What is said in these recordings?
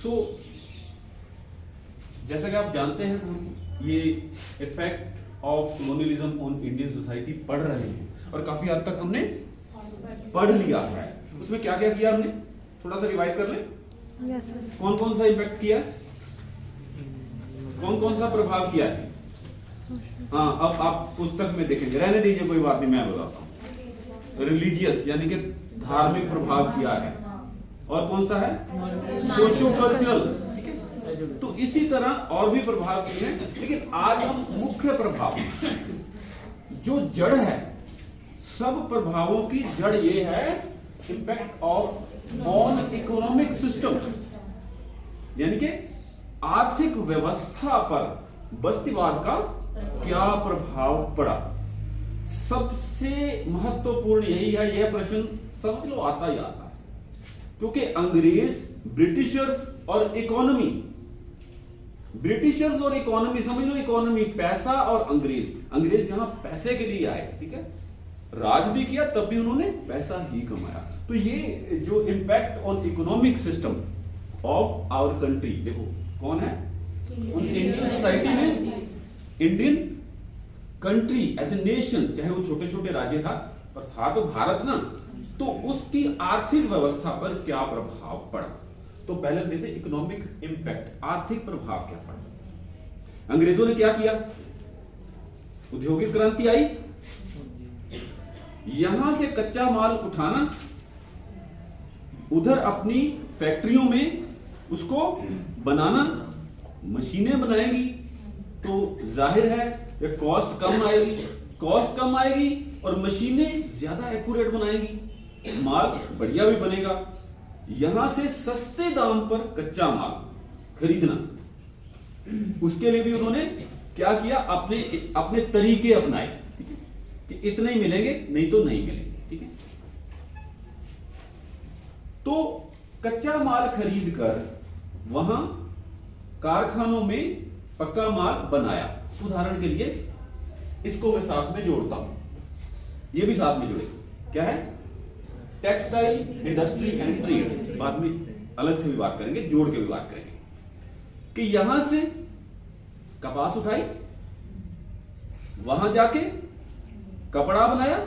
सो जैसा कि आप जानते हैं हम ये effect of colonialism on Indian society पढ़ रहे हैं और काफी हद तक हमने पढ़ लिया है। उसमें क्या क्या किया हमने, थोड़ा सा रिवाइज कर लें। कौन कौन सा इम्पैक्ट किया, कौन कौन सा प्रभाव किया है। हाँ, अब आप पुस्तक में देखेंगे, रहने दीजिए कोई बात नहीं, मैं बताता हूँ। रिलीजियस यानी कि धार्मिक प्रभाव किया है, और कौन सा है सोशो कल्चरल। तो इसी तरह और भी प्रभाव किए हैं, लेकिन आज हम मुख्य प्रभाव जो जड़ है, सब प्रभावों की जड़ ये है impact of on economic system, यानी कि आर्थिक व्यवस्था पर बस्तीवाद का क्या प्रभाव पड़ा। सबसे महत्वपूर्ण यही है, यह प्रश्न समझ लो आता ही आता है, क्योंकि अंग्रेज, ब्रिटिशर्स और इकोनॉमी, ब्रिटिशर्स और इकोनॉमी समझ लो, इकोनॉमी पैसा और अंग्रेज यहां पैसे के लिए आए थे, ठीक है, राज भी किया तब भी उन्होंने पैसा ही कमाया। तो ये जो impact on economic system of our country, देखो कौन है, इंडियन सोसाइटी में, Indian country as a nation, चाहे वो छोटे छोटे राज्य था पर था तो भारत ना, तो उसकी आर्थिक व्यवस्था पर क्या प्रभाव पड़ा। तो पहले देखते इकोनॉमिक इंपैक्ट, आर्थिक प्रभाव क्या पड़ा। अंग्रेजों ने क्या किया, औद्योगिक क्रांति आई, यहां से कच्चा माल उठाना, उधर अपनी फैक्ट्रियों में उसको बनाना, मशीनें बनाएंगी तो जाहिर है ये कॉस्ट कम आएगी और मशीनें ज्यादा एक्यूरेट बनाएंगी, माल बढ़िया भी बनेगा। यहां से सस्ते दाम पर कच्चा माल खरीदना, उसके लिए भी उन्होंने क्या किया, अपने तरीके अपनाए, ठीक है, कि इतने ही मिलेंगे नहीं तो नहीं मिलेंगे, ठीक है। तो कच्चा माल खरीद कर वहां कारखानों में पक्का माल बनाया। उदाहरण के लिए इसको मैं साथ में जोड़ता हूं, ये भी साथ में जुड़े, क्या है, टेक्सटाइल इंडस्ट्री एंड ट्रेड, बाद में अलग से भी बात करेंगे, जोड़ के भी बात करेंगे कि यहां से कपास उठाई, वहां जाके कपड़ा बनाया,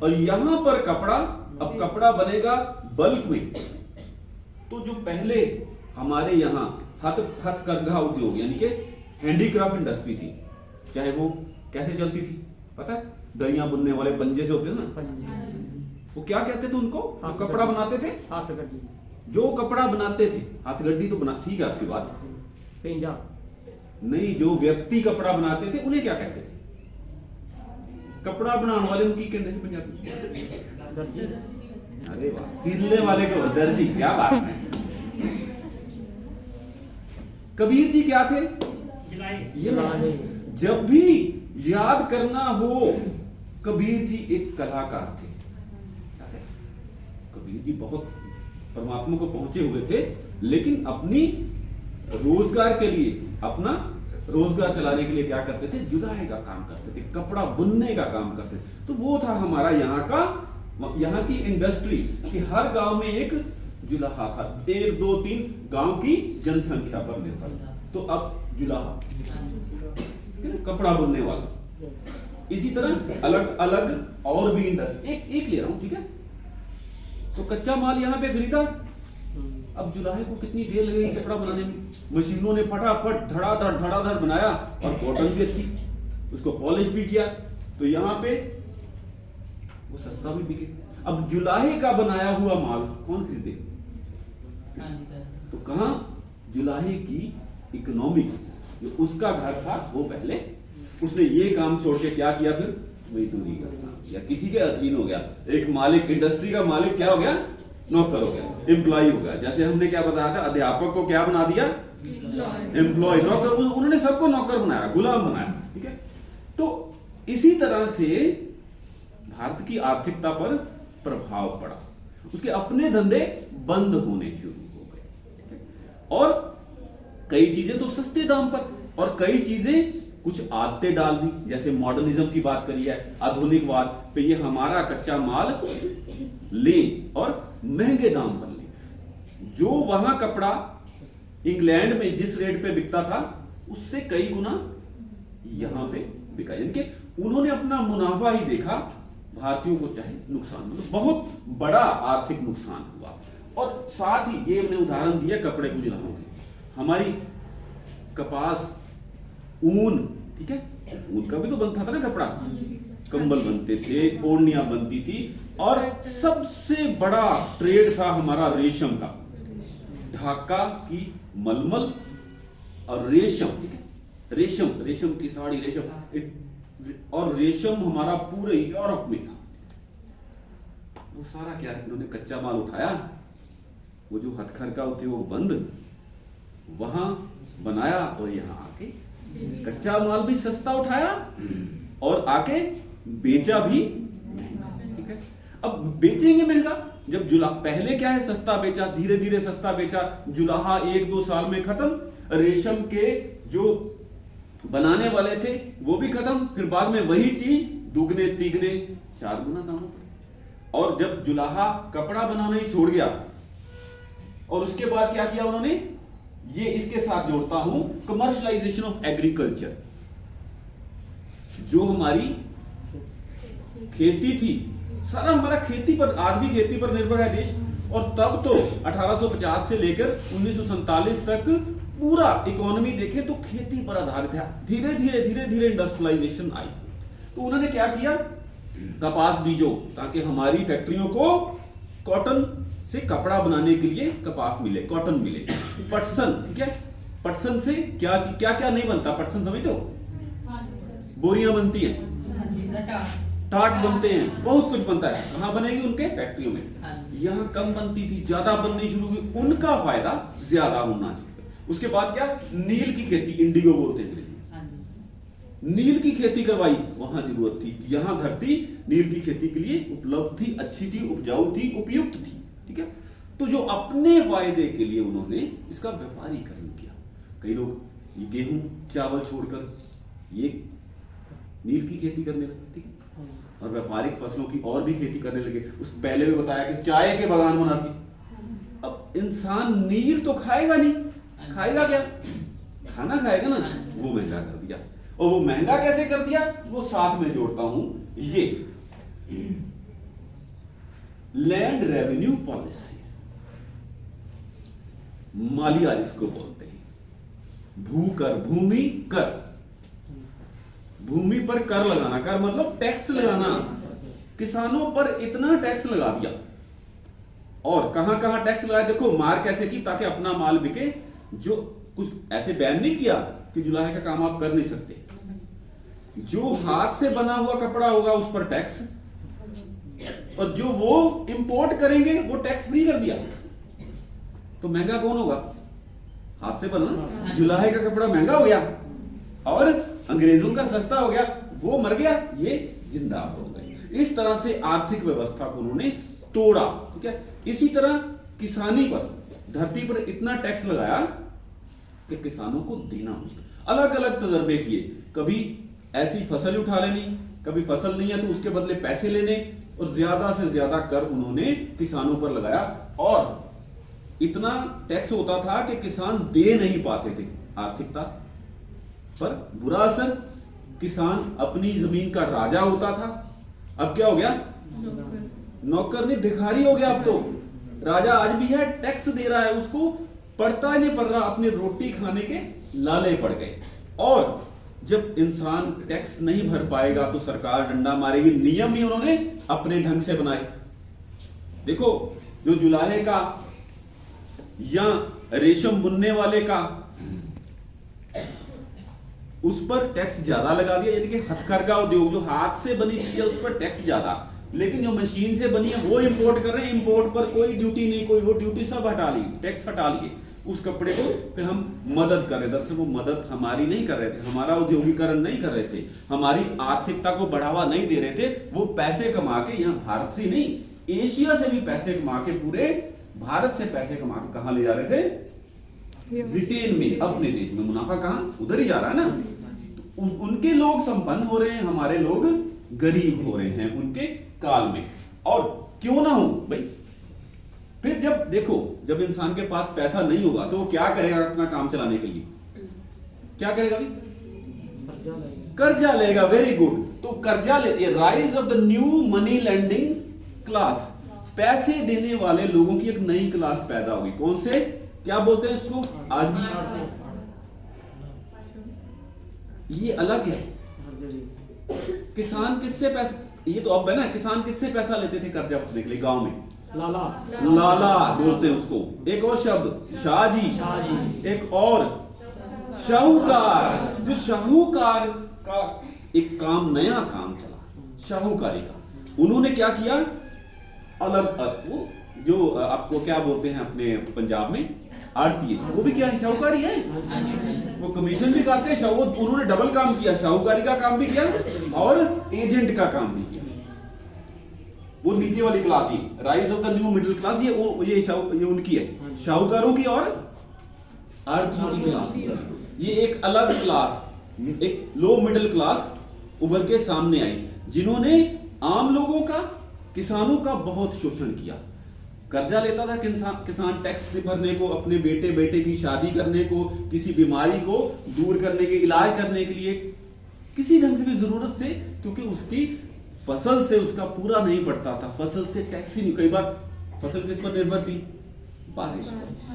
और यहां पर कपड़ा, अब कपड़ा बनेगा बल्क में। तो जो पहले हमारे यहां हथकरघा उद्योग यानी कि हैंडीक्राफ्ट इंडस्ट्री थी, चाहे वो कैसे चलती थी पता है, दरियां बुनने वाले पंजे से होते थे ना, वो क्या कहते थे उनको, जो कपड़ा बनाते थे, जो कपड़ा बनाते थे, हाथगड्डी तो बना, ठीक है आपकी बात, पेंजा नहीं, जो व्यक्ति कपड़ा बनाते थे उन्हें क्या कहते थे, कपड़ा बनाने वाले उनकी कहते थे पंजाबी, दर्जी। अरे वाह, सिलने वाले को दर्जी, क्या बात है। कबीर जी क्या थे, ये जब भी याद करना हो, कबीर जी एक कलाकार थे। कबीर जी बहुत परमात्मा को पहुंचे हुए थे, लेकिन अपनी रोजगार के लिए, अपना रोजगार चलाने के लिए क्या करते थे, जुलाई का काम करते थे, कपड़ा बुनने का काम करते थे। तो वो था हमारा यहाँ की इंडस्ट्री कि हर गांव में एक जुलाहा था, 1 2 3 गांव की जनसंख्या पर निर्भर। तो अब जुलाहा कपड़ा बुनने वाला, इसी तरह अलग अलग और भी इंडस्ट्री, एक ले रहा हूं, ठीक है। तो कच्चा माल यहां पे खरीदा, अब जुलाहे को कितनी देर लगेगी कपड़ा बनाने में, मशीनों ने फटाफट धड़ाधड़ बनाया, और कॉटन भी अच्छी, उसको पॉलिश भी किया, तो यहां पे वो सस्ता भी बिके। अब जुलाहे का बनाया हुआ माल कौन खरीदे, तो कहां, जुलाहे की इकोनॉमी, जो उसका घर था वो पहले उसने ये काम छोड़ के क्या किया, फिर मजदूरी करना, या किसी के अधीन हो गया। एक मालिक, इंडस्ट्री का मालिक क्या हो गया, नौकर हो गया, एम्प्लॉय हो गया। जैसे हमने क्या बताया था, अध्यापक को क्या बना दिया, एम्प्लॉय, नौकर, उन्होंने सबको नौकर बनाया, गुलाम बनाया, ठीक है। तो इसी तरह से भारत की आर्थिकता पर प्रभाव पड़ा, उसके अपने धंधे बंद होने शुरू हो गए, ठीक है। और कई चीजें तो सस्ते दाम पर, और कई चीजें कुछ आदतें डाल दी, जैसे मॉडर्निज्म की बात करी है, आधुनिकवाद पे, ये हमारा कच्चा माल ले और महंगे दाम पर ले, जो वहां कपड़ा इंग्लैंड में जिस रेट पे बिकता था उससे कई गुना यहां पे बिका, यानी कि उन्होंने अपना मुनाफा ही देखा, भारतीयों को चाहे नुकसान, मतलब बहुत बड़ा आर्थिक नुकसान हुआ। और साथ ही ये हमने उदाहरण दिया कपड़े को जुलाहों के, हमारी कपास, ऊन, ठीक है, ऊन का भी तो बनता था ना कपड़ा, कंबल बनते थे, ओढ़नियां बनती थी, और सबसे बड़ा ट्रेड था हमारा रेशम का, ढाका की मलमल और रेशम, ठीक है, रेशम की साड़ी, और रेशम हमारा पूरे यूरोप में था। वो सारा क्या है, इन्होंने कच्चा माल उठाया, वो जो हथकरघा उद्योग बंद वहां बनाया, और यहां आके कच्चा माल भी सस्ता उठाया और आके बेचा भी महंगा, ठीक है। अब बेचेंगे महंगा, जब पहले क्या है, सस्ता बेचा, धीरे धीरे सस्ता बेचा, जुलाहा 1-2 साल में खत्म, रेशम के जो बनाने वाले थे वो भी खत्म, फिर बाद में वही चीज दुगने तिगने 4 गुना दामों पर। और जब जुलाहा कपड़ा बनाना ही छोड़ गया, और उसके बाद क्या किया उन्होंने, ये इसके साथ जोड़ता हूं, कमर्शलाइजेशन ऑफ एग्रीकल्चर। जो हमारी खेती थी, सारा हमारा खेती पर, आज भी खेती पर निर्भर है देश, और तब तो 1850 से लेकर 1947 तक पूरा इकोनॉमी देखे तो खेती पर आधारित है। धीरे धीरे इंडस्ट्रियलाइजेशन आई, तो उन्होंने क्या किया, कपास बीजो, ताकि हमारी फैक्ट्रियों को कॉटन से कपड़ा बनाने के लिए कपास मिले, कॉटन मिले। पटसन, ठीक है, पटसन से क्या क्या नहीं बनता, पटसन समझते हो, बोरियां बनती हैं, टाट बनते हैं, बहुत कुछ बनता है। कहां बनेगी, उनके फैक्ट्रियों में। यहां कम बनती थी, ज्यादा बननी शुरू हुई, उनका फायदा ज्यादा होना चाहिए। उसके बाद क्या, नील की खेती, इंडिगो बोलते हैं अंग्रेजी, नील की खेती करवाई, वहां जरूरत थी, यहां धरती नील की खेती के लिए उपलब्ध थी, अच्छी थी, उपजाऊ थी, उपयुक्त थी, ठीक है। तो जो अपने फायदे के लिए उन्होंने इसका व्यापारीकरण किया। कई लोग ये गेहूं चावल छोड़कर ये नील की खेती करने लगे, ठीक है, और व्यापारिक फसलों की और भी खेती करने लगे। उस पहले भी बताया कि चाय के बागान बना दिए। अब इंसान नील तो खाएगा नहीं, खाएगा क्या, खाना खाएगा ना, वो महंगा कर दिया। और वो महंगा कैसे कर दिया, वो साथ में जोड़ता हूं, ये लैंड रेवेन्यू पॉलिसी, मालिया जिसको बोलते हैं, भूकर, भूमि कर, भूमि पर कर लगाना, कर मतलब टैक्स लगाना। किसानों पर इतना टैक्स लगा दिया, और कहां कहां टैक्स लगाया, देखो मार कैसे की, ताकि अपना माल बिके। जो कुछ ऐसे बैन नहीं किया कि जुलाहे का काम आप कर नहीं सकते, जो हाथ से बना हुआ कपड़ा होगा उस पर टैक्स, और जो वो इंपोर्ट करेंगे वो टैक्स फ्री कर दिया। तो महंगा कौन होगा, हाथ से बना, जुलाहे का कपड़ा महंगा हो गया और अंग्रेजों का सस्ता हो गया, वो मर गया, ये जिंदा हो गए। इस तरह से आर्थिक व्यवस्था को उन्होंने तोड़ा, ठीक है। इसी तरह किसानी पर, धरती पर इतना टैक्स लगाया कि किसानों को देना मुश्किल। अलग अलग तजर्बे किए, कभी ऐसी फसल उठा लेनी, कभी फसल नहीं है तो उसके बदले पैसे लेने, और ज्यादा से ज्यादा कर उन्होंने किसानों पर लगाया। और इतना टैक्स होता था कि किसान दे नहीं पाते थे। आर्थिकता पर बुरा असर, किसान अपनी जमीन का राजा होता था, अब क्या हो गया, नौकर नहीं, भिखारी हो गया। अब तो राजा आज भी है, टैक्स दे रहा है, उसको पड़ता ही नहीं पड़ रहा, अपने रोटी खाने के लाले पड़ गए। और जब इंसान टैक्स नहीं भर पाएगा तो सरकार डंडा मारेगी। नियम ही उन्होंने अपने ढंग से बनाए। देखो, जो जुलाहे का या रेशम बुनने वाले का, उस पर टैक्स ज्यादा लगा दिया, यानी कि हथकरघा उद्योग जो हाथ से बनी चीज है उस पर टैक्स ज्यादा, लेकिन जो मशीन से बनी है वो इंपोर्ट कर रहे हैं, इंपोर्ट पर कोई ड्यूटी नहीं, कोई वो ड्यूटी सब हटा ली, टैक्स हटा लिए। उस कपड़े को फिर हम मदद कर रहे, दरअसल वो मदद हमारी नहीं कर रहे थे, हमारा औद्योगिकरण नहीं कर रहे थे, हमारी आर्थिकता को बढ़ावा नहीं दे रहे थे। वो पैसे कमा के, यहाँ भारत से नहीं एशिया से भी पैसे कमा के, पूरे भारत से पैसे कमा के कहां ले जा रहे थे, ब्रिटेन में, अपने देश में। मुनाफा कहां, उधर ही जा रहा है ना। तो उनके लोग संपन्न हो रहे हैं, हमारे लोग गरीब हो रहे हैं उनके काल में। और क्यों ना हो भाई, फिर जब देखो, जब इंसान के पास पैसा नहीं होगा तो वो क्या करेगा अपना काम चलाने के लिए? क्या करेगा भाई? कर्जा लेगा। Very good. तो कर्जा ले, rise of the new money lending class, पैसे देने वाले लोगों की एक नई क्लास पैदा होगी। कौन से, क्या बोलते हैं इसको आज भी? ये अलग है। किसान किससे पैसा, ये तो अब है ना, किसान किससे पैसा लेते थे कर्जा भरने के लिए? गांव में लाला बोलते हैं उसको। एक और शब्द शाहजी, एक और शाहूकार। जो शाहूकार का एक काम, नया काम चला शाहूकारी का, उन्होंने क्या किया? अलग वो जो आपको क्या बोलते हैं अपने पंजाब में, आड़ती, वो भी क्या है? शाहूकारी है। वो कमीशन भी काटते हैं। उन्होंने डबल काम किया, शाहूकारी का काम भी किया और एजेंट का काम भी किया। वो नीचे वाली class he, rise of the new middle class, ये उनकी है, शाहूकारों की और आड़तियों की क्लास। ये एक अलग क्लास, एक लो मिडिल क्लास उभर के सामने आई, जिन्होंने आम लोगों का, किसानों का बहुत शोषण किया। कर्जा लेता था किसान टैक्स भरने को, अपने बेटे की शादी करने को, किसी बीमारी को दूर करने के, इलाज करने के लिए, किसी ढंग से भी जरूरत से, क्योंकि उसकी फसल से उसका पूरा नहीं पड़ता था, फसल से टैक्स ही नहीं। कई बार फसल किस पर निर्भर थी? बारिश।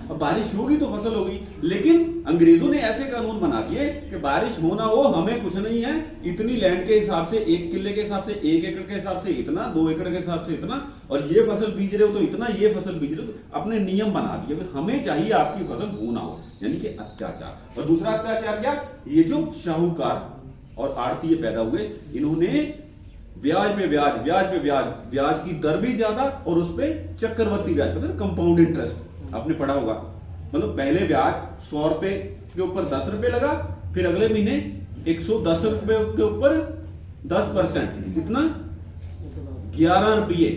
अब बारिश होगी तो फसल होगी, लेकिन अंग्रेजों ने ऐसे कानून बना दिए कि बारिश होना वो हमें कुछ नहीं है, इतनी लैंड के हिसाब से, 1 किले के हिसाब से, 1 एकड़ के हिसाब से इतना, 2 एकड़ के हिसाब से इतना, और ये फसल बीज रहे हो तो इतना, ये फसल बीज रहे हो तो, अपने नियम बना दिए। हमें चाहिए आपकी फसल हो ना हो, यानी कि अत्याचार। और दूसरा अत्याचार क्या? ये जो शाहूकार और आड़ती पैदा हुए, इन्होंने ब्याज पे ब्याज, ब्याज पे ब्याज, ब्याज की दर भी ज्यादा और उस पे चक्रवर्ती ब्याज, कंपाउंड इंटरेस्ट आपने पढ़ा होगा। मतलब पहले ब्याज 100 रुपए के ऊपर 10 रुपए लगा, फिर अगले महीने 110 रुपए के ऊपर 10%, कितना? 11 रुपये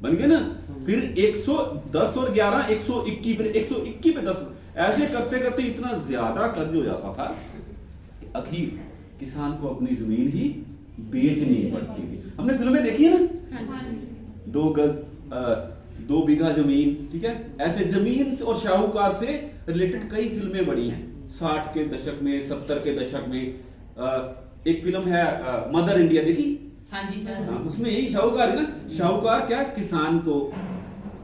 बन गए ना। फिर 110 और 11 121, फिर 121 पे 10, ऐसे करते करते इतना ज्यादा कर्ज हो जाता था, आखिर किसान को अपनी जमीन ही बेचनी पड़ती थी। हमने फिल्में देखी है ना, 2 गज 2 बीघा जमीन, ठीक है, ऐसे जमीन और शाहूकार से रिलेटेड कई फिल्में बनी हैं। 60 के दशक में, 70 के दशक में एक फिल्म है मदर इंडिया, देखी? हाँ जी सर। उसमें यही शाहूकार है ना। शाहूकार क्या, किसान को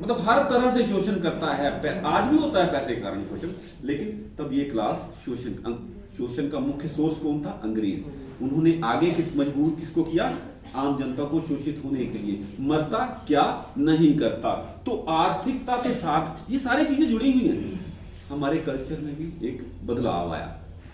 मतलब हर तरह से शोषण करता है। आज भी होता है पैसे के कारण शोषण, लेकिन तब ये क्लास शोषण का मुख्य सोर्स कौन था? अंग्रेज। उन्होंने आगे मजबूर किसको किया? आम जनता को शोषित होने के लिए। मरता क्या नहीं करता। तो आर्थिकता के साथ ये सारी चीजें जुड़ी हुई हैं। हमारे कल्चर में भी एक बदलाव आया,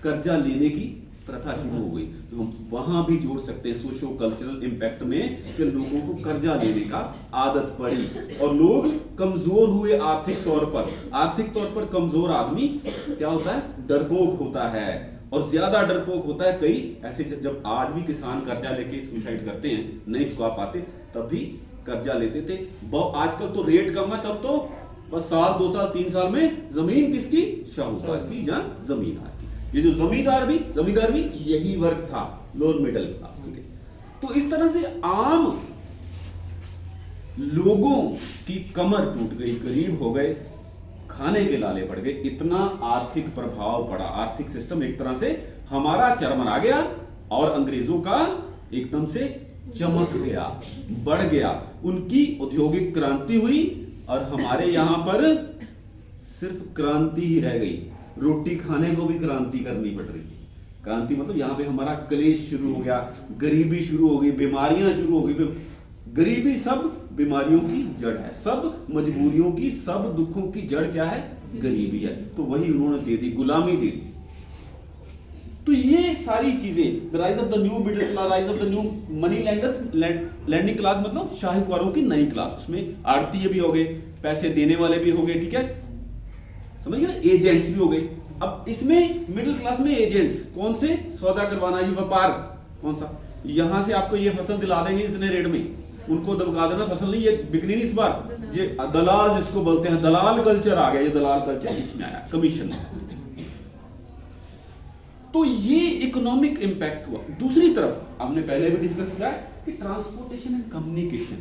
कर्जा लेने की प्रथा शुरू हो गई। तो हम वहां भी जोड़ सकते हैं सोशो कल्चरल इम्पैक्ट में कि लोगों को कर्जा लेने का आदत पड़ी और लोग कमजोर हुए आर्थिक तौर पर। आर्थिक तौर पर कमजोर आदमी क्या होता है? डरपोक होता है, और ज्यादा डरपोक होता है। कई ऐसे, जब आज भी किसान कर्जा लेके सुसाइड करते हैं, नहीं चुका पाते, तब भी कर्जा लेते थे। आजकल तो रेट कम है, तब तो बस साल 2 साल 3 साल में जमीन किसकी? शाहूकार की या जमींदार की। ये जो जमींदार भी यही वर्ग था, लोअर मिडिल क्लास, ठीक है। तो इस तरह से आम लोगों की कमर टूट गई, गरीब हो गए, खाने के लाले पड़ गए। इतना आर्थिक प्रभाव पड़ा, आर्थिक सिस्टम एक तरह से हमारा चरमरा गया और अंग्रेजों का एकदम से चमक गया, बढ़ गया। उनकी औद्योगिक क्रांति हुई और हमारे यहां पर सिर्फ क्रांति ही रह गई। रोटी खाने को भी क्रांति करनी पड़ रही है। क्रांति मतलब यहां पे हमारा क्लेश शुरू हो गया, गरीबी शुरू हो गई, बीमारियां शुरू हो गई। गरीबी सब बीमारियों की जड़ है, सब मजबूरियों की, सब दुखों की जड़ क्या है? गरीबी है। तो वही उन्होंने दे दी, गुलामी दे दी। तो ये सारी चीजें, rise of the new middle class, rise of the new money lending class, मतलब शाहूकारों की नई क्लास। उसमें आड़ती भी हो गए, पैसे देने वाले भी हो गए, ठीक है, समझ गए ना, एजेंट्स भी हो गए। अब इसमें मिडिल क्लास में एजेंट्स कौन से? सौदा करवाना, ये व्यापार कौन सा? यहां से आपको ये फसल दिला देंगे इतने रेट में, उनको दबका देना, फसल नहीं, ये बिक्री नहीं इस बार, ये दलाल जिसको बोलते हैं, दलाल कल्चर आ गया। ये दलाल कल्चर इसमें आया, कमीशन। तो ये इकोनॉमिक इंपैक्ट हुआ। दूसरी तरफ हमने पहले भी डिस्कस किया कि ट्रांसपोर्टेशन एंड कम्युनिकेशन,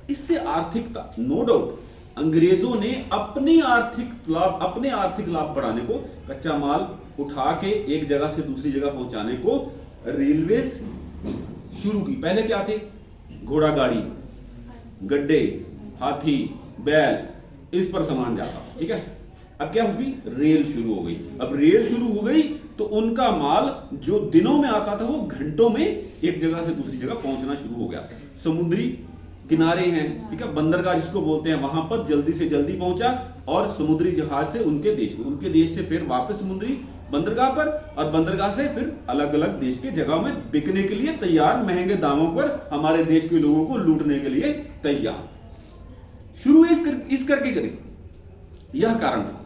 इससे आर्थिकता, नो डाउट अंग्रेजों ने अपने आर्थिक लाभ बढ़ाने को, कच्चा माल उठा के एक जगह से दूसरी जगह पहुंचाने को रेलवे शुरू की। पहले क्या थे? घोड़ा गाड़ी, गड्ढे, हाथी, बैल, इस पर सामान जाता था, ठीक है। अब क्या हुई? रेल शुरू हो गई। अब रेल शुरू हो गई तो उनका माल जो दिनों में आता था वो घंटों में एक जगह से दूसरी जगह पहुंचना शुरू हो गया। समुद्री किनारे हैं, ठीक है, बंदरगाह जिसको बोलते हैं, वहां पर जल्दी से जल्दी पहुंचा और समुद्री जहाज से उनके देश में, उनके देश से फिर वापस समुद्री बंदरगाह पर, और बंदरगाह से फिर अलग अलग देश के जगह में बिकने के लिए तैयार, महंगे दामों पर हमारे देश के लोगों को लूटने के लिए तैयार। शुरू इस करके करी, यह कारण था।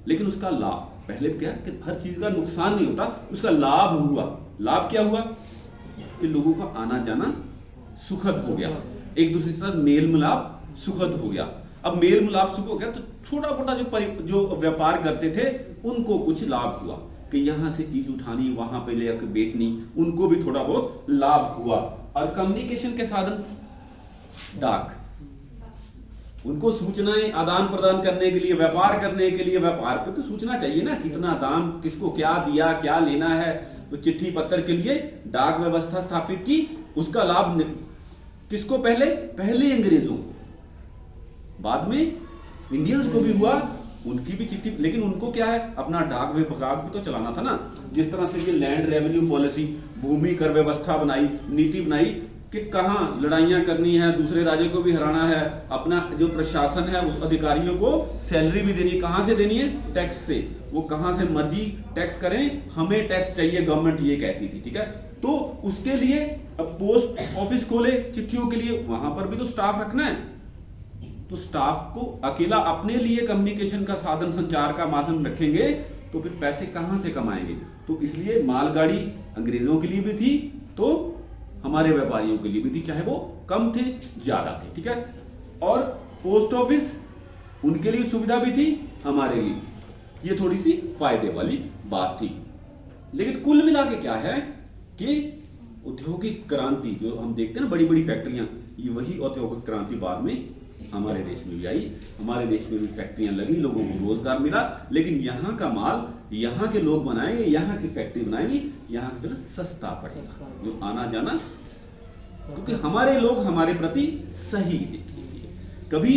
लेकिन उसका लाभ, पहले क्या कि हर चीज का नुकसान नहीं होता, उसका लाभ हुआ। लाभ क्या हुआ? कि लोगों का आना जाना सुखद हो गया, एक दूसरे के साथ मेल मिलाप सुखद हो गया। अब मेल मिलाप सुखद हो गया तो छोटा मोटा जो व्यापार करते थे उनको कुछ लाभ हुआ कि यहां से चीज उठानी, वहां पे ले आकर बेचनी, उनको भी थोड़ा बहुत लाभ हुआ। और कम्युनिकेशन के साधन, डाक, उनको सूचनाएं आदान प्रदान करने के लिए, व्यापार करने के लिए, व्यापार पे तो सूचना चाहिए ना, कितना दाम, किसको क्या दिया, क्या लेना है, तो चिट्ठी पत्र के लिए डाक व्यवस्था स्थापित की। उसका लाभ किसको? पहले अंग्रेजों को, बाद में इंडियंस को भी हुआ, उनकी भी चिट्ठी। लेकिन उनको क्या है? अपना डाक विभाग भी तो चलाना था ना। जिस तरह से ये लैंड रेवेन्यू पॉलिसी, भूमि कर व्यवस्था बनाई, नीति बनाई कि कहां लड़ाइयां करनी है, दूसरे राज्य को भी हराना है, अपना जो प्रशासन है उस अधिकारियों को सैलरी भी देनी, कहां से देनी है? टैक्स से। वो कहां से मर्जी टैक्स करें, हमें टैक्स चाहिए, गवर्नमेंट ये कहती थी, ठीक है। तो उसके लिए अब पोस्ट ऑफिस खोले चिट्ठियों के लिए, वहां पर भी तो स्टाफ रखना है। तो स्टाफ को अकेला अपने लिए कम्युनिकेशन का साधन, संचार का माध्यम रखेंगे तो फिर पैसे कहां से कमाएंगे? तो इसलिए मालगाड़ी अंग्रेजों के लिए भी थी तो हमारे व्यापारियों के लिए भी थी, चाहे वो कम थे ज्यादा थे, ठीक है। और पोस्ट ऑफिस उनके लिए सुविधा भी थी, हमारे लिए, ये थोड़ी सी फायदे वाली बात थी। लेकिन कुल मिला के क्या है कि औद्योगिक क्रांति जो हम देखते हैं ना, बड़ी बड़ी फैक्ट्रियां, ये वही औद्योगिक क्रांति बाद में हमारे देश में भी आई। हमारे देश में भी फैक्ट्रियां लगी, लोगों को रोजगार मिला। लेकिन यहाँ का माल यहाँ के लोग बनाएंगे, यहाँ की फैक्ट्री बनाएंगी, यहाँ के सस्ता पड़ेगा जो आना जाना, क्योंकि हमारे लोग हमारे प्रति सही दिखेंगे। कभी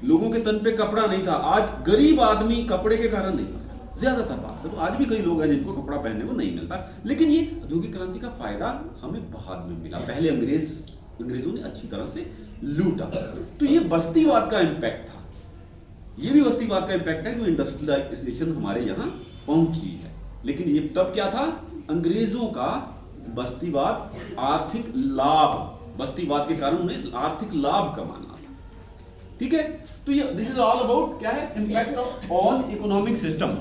लोगों के तन पे कपड़ा नहीं था, आज गरीब आदमी कपड़े के कारण नहीं पड़ रहा। ज्यादातर बात करो, आज भी कई लोग हैं जिनको कपड़ा पहनने को नहीं मिलता। लेकिन ये औद्योगिक क्रांति का फायदा हमें बाद में मिला, पहले अंग्रेजों ने अच्छी तरह से लूटा। तो ये बस्तीवाद का इंपैक्ट था, ये भी बस्तीवाद का इंपैक्ट है कि इंडस्ट्रियलाइजेशन हमारे यहाँ पहुंची है। लेकिन ये तब क्या था? अंग्रेजों का बस्तीवाद, आर्थिक लाभ, बस्तीवाद के कारण उन्हें आर्थिक लाभ कमाना था, ठीक है। तो ये दिस इज ऑल अबाउट क्या है? Impact of on economic system,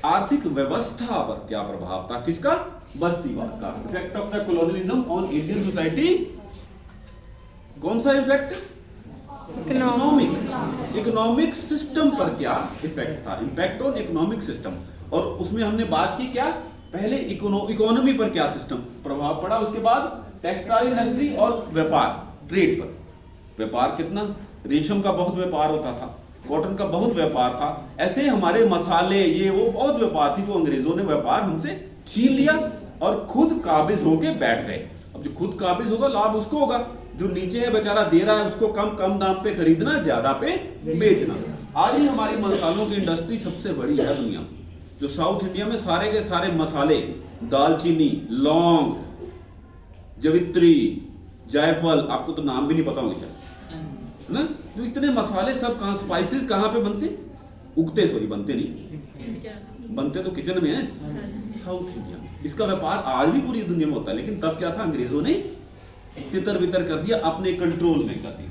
आर्थिक व्यवस्था पर क्या प्रभाव था, किसका? बस्तीवाद का। Effect of the colonialism on Indian society, कौन सा इफेक्ट? इकोनॉमिक सिस्टम पर क्या इफेक्ट था? Impact on economic system. और उसमें हमने बात की क्या? पहले इकोनॉमी पर क्या सिस्टम प्रभाव पड़ा, उसके बाद टेक्सटाइल इंडस्ट्री और व्यापार, ट्रेड पर। व्यापार कितना? रेशम का बहुत व्यापार होता था, कॉटन का बहुत व्यापार था, ऐसे हमारे मसाले, ये वो बहुत व्यापार थी, जो अंग्रेजों ने व्यापार हमसे छीन लिया और खुद काबिज होके बैठ गए। अब जो खुद काबिज होगा, लाभ उसको होगा, जो नीचे है बेचारा दे रहा है उसको कम दाम पे खरीदना, ज्यादा पे बेचना। आज ही हमारी मसालों की इंडस्ट्री सबसे बड़ी है दुनिया में। जो साउथ इंडिया में सारे के सारे मसाले, दालचीनी, लौंग, जवित्री, जायफल, आपको तो नाम भी नहीं पता होंगे शायद, है ना? जो इतने मसाले सब कहां, स्पाइसेस कहां पे बनते? उगते, सॉरी बनते नहीं, बनते तो किचन में है, साउथ इंडिया में। इसका व्यापार आज भी पूरी दुनिया में होता है। लेकिन तब क्या था? अंग्रेजों ने तितर बितर कर दिया, अपने कंट्रोल में कर दिया।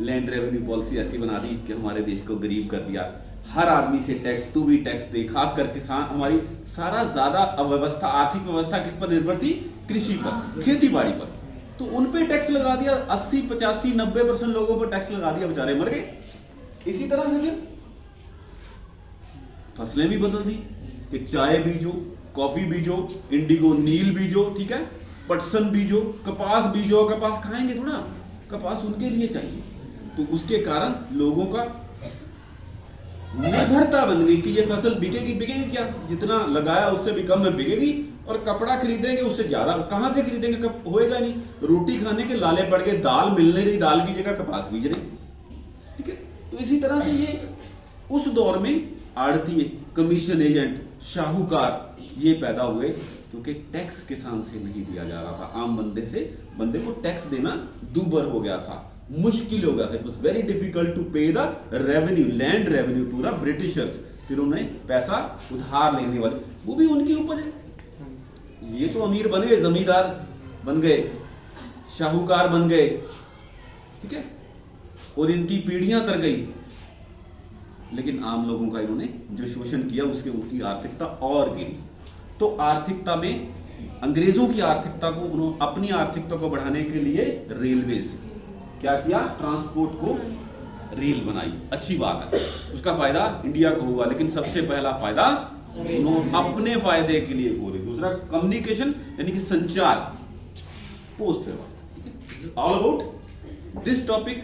लैंड रेवेन्यू पॉलिसी ऐसी बना दी कि हमारे देश को गरीब कर दिया। हर आदमी से टैक्स, तू भी टैक्स दे, खासकर किसान। हमारी सारा ज्यादा अव्यवस्था, आर्थिक व्यवस्था किस पर निर्भर थी? कृषि पर, खेती बाड़ी पर। तो उन पे टैक्स लगा दिया, 80, 85, 90% लोगों पर टैक्स लगा दिया, बेचारे मर गए। इसी तरह से फिर फसलें भी बदल दी कि चाय बीजो, कॉफी बीजो, इंडिगो नील बीजो, ठीक है, पटसन बीजो, कपास बीजो। कपास खाएंगे थोड़ा, कपास उनके लिए चाहिए। तो उसके कारण लोगों का निर्भरता बन गई कि ये फसल बिकेगी बिकेगी क्या, जितना लगाया उससे भी कम में बिकेगी, और कपड़ा खरीदेंगे उससे ज्यादा कहां से खरीदेंगे, कब होएगा नहीं। रोटी खाने के लाले पड़ गए, दाल मिलने रही, दाल की जगह कपास बीज रहे। ठीक है, तो इसी तरह से ये उस दौर में आड़तीए, कमीशन एजेंट, शाहूकार ये पैदा हुए, क्योंकि टैक्स किसान से नहीं दिया जा रहा था, आम बंदे से, बंदे को टैक्स देना दूभर हो गया था, मुश्किल हो गया था। It was very difficult to pay the revenue, land revenue to the britishers. फिर उन्हें पैसा उधार लेने वाले, वो भी उनकी उपज है। ये तो अमीर बन गए, जमींदार बन गए, शाहूकार बन गए, ठीक है, और इनकी पीढ़ियां तर गई, लेकिन आम लोगों का इन्होंने जो शोषण किया उसके उनकी आर्थिकता और गिरी। तो आर्थिकता में अंग्रेजों की आर्थिकता को, उन्होंने अपनी आर्थिकता को बढ़ाने के लिए रेलवेज क्या किया, ट्रांसपोर्ट को रेल बनाई, अच्छी बात है, उसका फायदा इंडिया को हुआ, लेकिन सबसे पहला फायदा उन्होंने अपने फायदे के लिए हो रही। दूसरा कम्युनिकेशन यानी कि संचार, पोस्ट व्यवस्था। ठीक है, ऑल अबाउट दिस टॉपिक